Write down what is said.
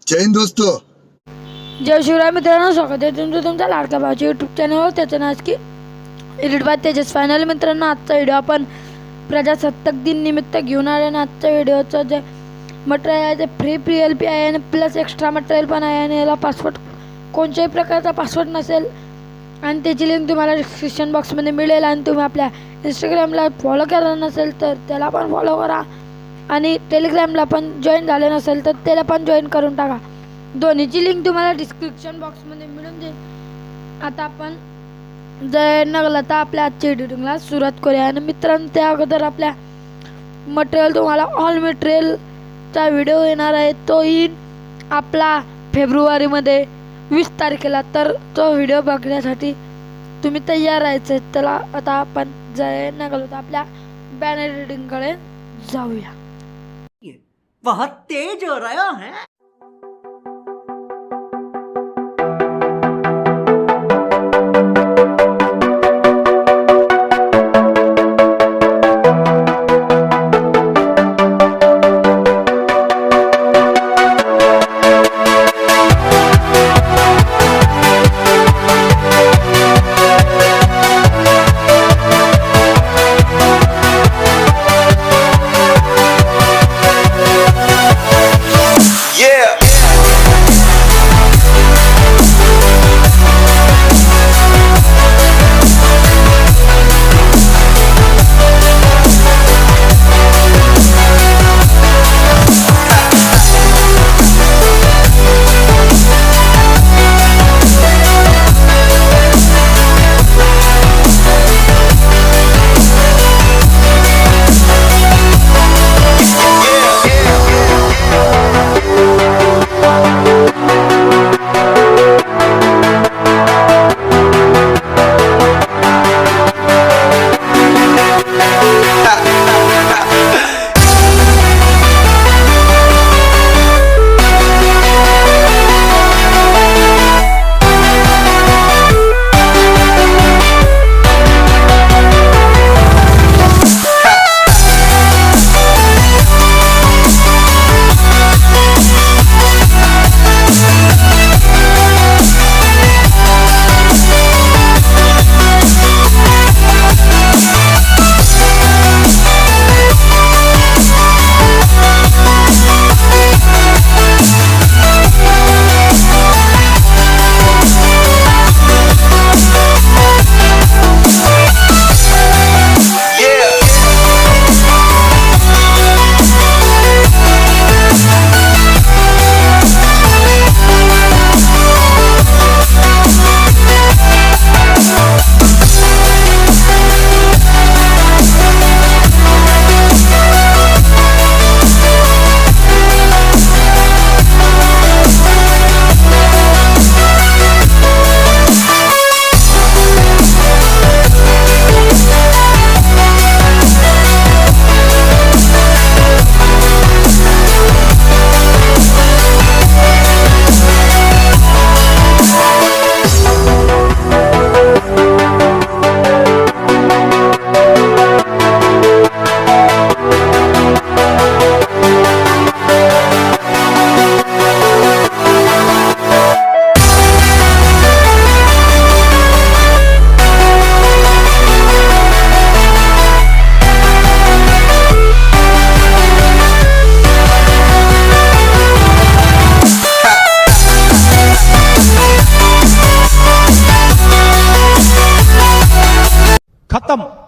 जय हिंद दोस्तों। जय शिवराय मित्रांनो, स्वागत आहे तुमचं तुमच्या लाडक्या भावाच्या यूट्यूब चॅनलवर। त्याचं नाव की एडिट बाय तेजस। फायनली मित्रांनो, आजचा व्हिडिओ आपण प्रजासत्ताक दिन निमित्त घेऊन आले आणि आजच्या व्हिडिओचं जे मटेरियल आहे ते फ्री PLP आहे आणि प्लस एक्स्ट्रा मटेरियल पण आहे आणि याला पासवर्ड कोणत्याही प्रकारचा पासवर्ड नसेल आणि त्याची लिंक तुम्हाला डिस्क्रिप्शन बॉक्समध्ये मिळेल। आणि तुम्ही आपल्या इंस्टाग्रामला फॉलो केलं नसेल तर त्याला पण फॉलो करा आणि टेलिग्रामला पण जॉईन झाले नसेल तर त्याला पण जॉईन करून टाका। दोन्हीची लिंक तुम्हाला डिस्क्रिप्शन बॉक्समध्ये मिळून जाईल। आता आपण जर नगला तर आपल्या आजच्या एडिटिंगला सुरुवात करूया। आणि मित्रांनो, त्या अगोदर आपल्या मटेरियल तुम्हाला ऑल मटेरियलचा व्हिडिओ येणार आहे, तो येईल आपला फेब्रुवारीमध्ये 20 तारखेला। तर तो व्हिडिओ बघण्यासाठी तुम्ही तयार राहायचे। त्याला आता आपण जर नगलो तर आपल्या बॅनर एडिटिंगकडे जाऊया। बहुत तेज हो रहा है। खत्म।